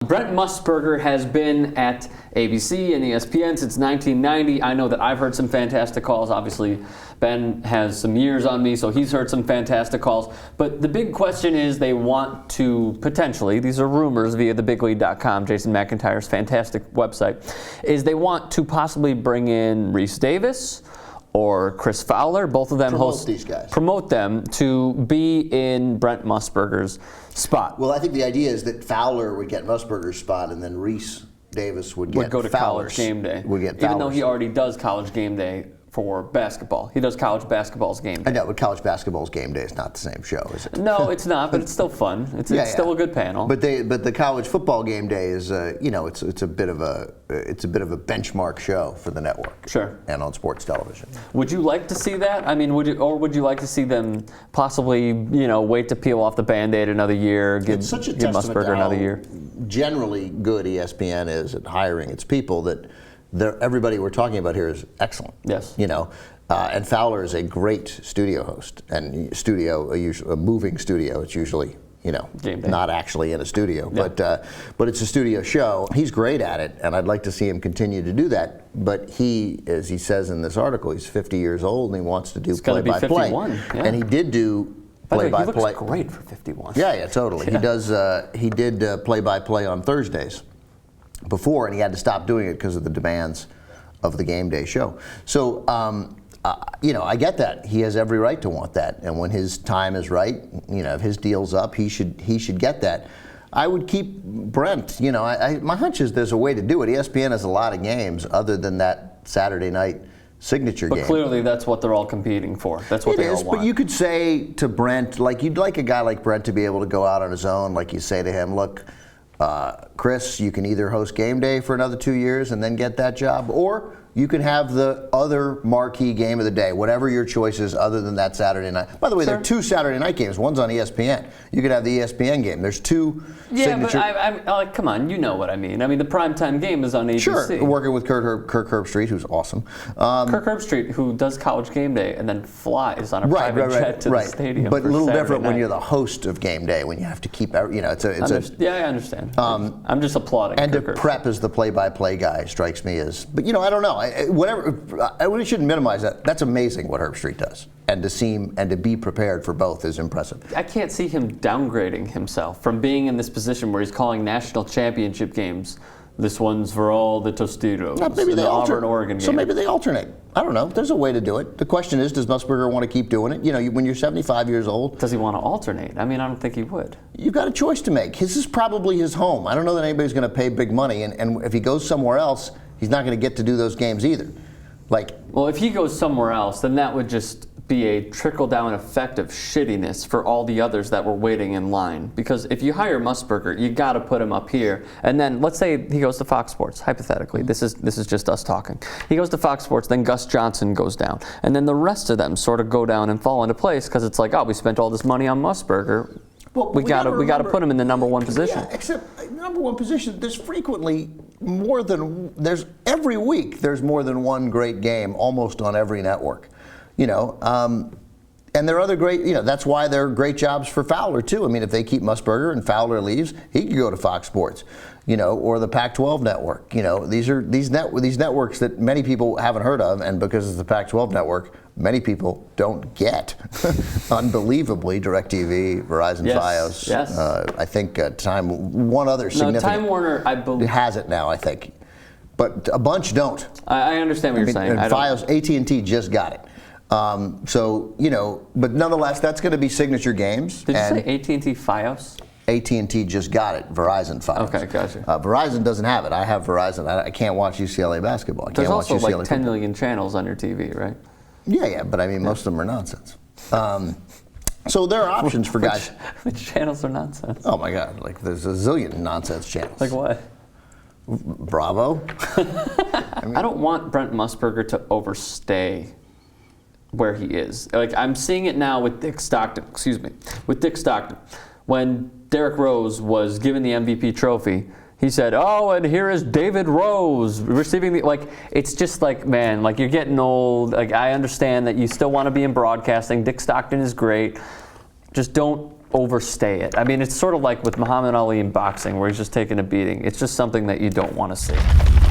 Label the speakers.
Speaker 1: Brent Musberger has been at ABC and ESPN since 1990. I know that I've heard some fantastic calls. Obviously, Ben has some years on me, so he's heard some fantastic calls. But the big question is they want to potentially, these are rumors via thebiglead.com, Jason McIntyre's fantastic website, is they want to possibly bring in Rece Davis or Chris Fowler, both of them promote them to be in Brent Musburger's spot.
Speaker 2: Well, I think the idea is that Fowler would get Musburger's spot, and then Rece Davis would
Speaker 1: go to College Game Day. Even though he already does College Game Day for basketball. He does college basketball's game day.
Speaker 2: I know, but college basketball's game day is not the same show, is it?
Speaker 1: No, it's not, but it's still fun. It's still a good panel.
Speaker 2: But the college football game day is it's a bit of a benchmark show for the network.
Speaker 1: Sure.
Speaker 2: And on sports television.
Speaker 1: Would you like to see that? I mean, would you like to see them possibly, wait to peel off the Band-Aid another year, give Musburger another year?
Speaker 2: Generally good ESPN is at hiring its people, that everybody we're talking about here is excellent.
Speaker 1: Yes.
Speaker 2: And Fowler is a great studio host, and a moving studio. It's usually not actually in a studio, but it's a studio show. He's great at it, and I'd like to see him continue to do that. But he, as he says in this article, he's 50 years old and he wants to do play-by-play. And he did do play-by-play.
Speaker 1: He looks great for 51.
Speaker 2: Yeah, totally. Yeah. He did play-by-play on Thursdays before, and he had to stop doing it because of the demands of the game day show. So, I get that. He has every right to want that, and when his time is right, if his deal's up, he should get that. I would keep Brent. My hunch is there's a way to do it. ESPN has a lot of games other than that Saturday night signature game.
Speaker 1: But clearly that's what they're all competing for. That's what they all want.
Speaker 2: But you could say to Brent, you'd like a guy like Brent to be able to go out on his own, like you say to him, look, Chris, you can either host game day for another 2 years and then get that job, or you can have the other marquee game of the day, whatever your choice is other than that Saturday night. By the way, there are 2 Saturday night games. One's on ESPN. You could have the ESPN game. There's 2 signature.
Speaker 1: Yeah, but come on, you know what I mean. I mean, the primetime game is on ABC.
Speaker 2: Sure, working with Kirk Herbstreit, who's awesome.
Speaker 1: Kirk Herbstreit, who does College Game Day and then flies on a private jet to the stadium.
Speaker 2: But a little
Speaker 1: Saturday
Speaker 2: different
Speaker 1: night.
Speaker 2: when you're the host of Game Day, when you have to keep,
Speaker 1: Yeah, I understand. I'm just applauding.
Speaker 2: And
Speaker 1: Kirk
Speaker 2: to
Speaker 1: Herbstreit.
Speaker 2: prep as the play-by-play guy strikes me as, but I don't know. I really shouldn't minimize that. That's amazing what Herbstreit does, and to be prepared for both is impressive.
Speaker 1: I can't see him downgrading himself from being in this position where he's calling national championship games. This one's for all the Tostitos.
Speaker 2: Maybe they
Speaker 1: Auburn, Oregon game.
Speaker 2: So maybe they alternate. I don't know. There's a way to do it. The question is, does Musburger want to keep doing it? When you're 75 years old.
Speaker 1: Does he want to alternate? I mean, I don't think he would.
Speaker 2: You've got a choice to make. This is probably his home. I don't know that anybody's going to pay big money, and if he goes somewhere else, he's not going to get to do those games either.
Speaker 1: Well, if he goes somewhere else, then that would just be a trickle-down effect of shittiness for all the others that were waiting in line. Because if you hire Musburger, you got to put him up here. And then let's say he goes to Fox Sports, hypothetically. This is just us talking. He goes to Fox Sports, then Gus Johnson goes down. And then the rest of them sort of go down and fall into place because it's like, oh, we spent all this money on Musburger. Well, we got to put him in the number 1 position.
Speaker 2: Yeah, except number 1 position, there's frequently every week there's more than one great game almost on every network. And there are other great, that's why there are great jobs for Fowler too. I mean, if they keep Musburger and Fowler leaves, he could go to Fox Sports, or the Pac-12 network. These are these networks that many people haven't heard of, and because it's the Pac-12 network, many people don't get. Unbelievably, DirecTV, Verizon, Fios.
Speaker 1: Yes.
Speaker 2: I think one other significant.
Speaker 1: No, Time Warner, I believe,
Speaker 2: has it now, I think, but a bunch don't.
Speaker 1: I understand what you're saying.
Speaker 2: And Fios, AT&T just got it. But nonetheless, that's going to be signature games.
Speaker 1: Did you say AT&T Fios?
Speaker 2: AT&T just got it. Verizon Fios.
Speaker 1: Okay, gotcha.
Speaker 2: Verizon doesn't have it. I have Verizon. I can't watch UCLA basketball.
Speaker 1: There's also like 10 million channels on your TV, right?
Speaker 2: Yeah, but I mean, most of them are nonsense. So there are options for guys.
Speaker 1: Which channels are nonsense?
Speaker 2: Oh my God, there's a zillion nonsense channels.
Speaker 1: Like what?
Speaker 2: Bravo.
Speaker 1: I don't want Brent Musburger to overstay where he is. I'm seeing it now with Dick Stockton. With Dick Stockton. When Derrick Rose was given the MVP trophy, he said, "Oh, and here is David Rose receiving the." It's just man, you're getting old. I understand that you still want to be in broadcasting. Dick Stockton is great. Just don't overstay it. I mean, it's sort of like with Muhammad Ali in boxing, where he's just taking a beating. It's just something that you don't want to see.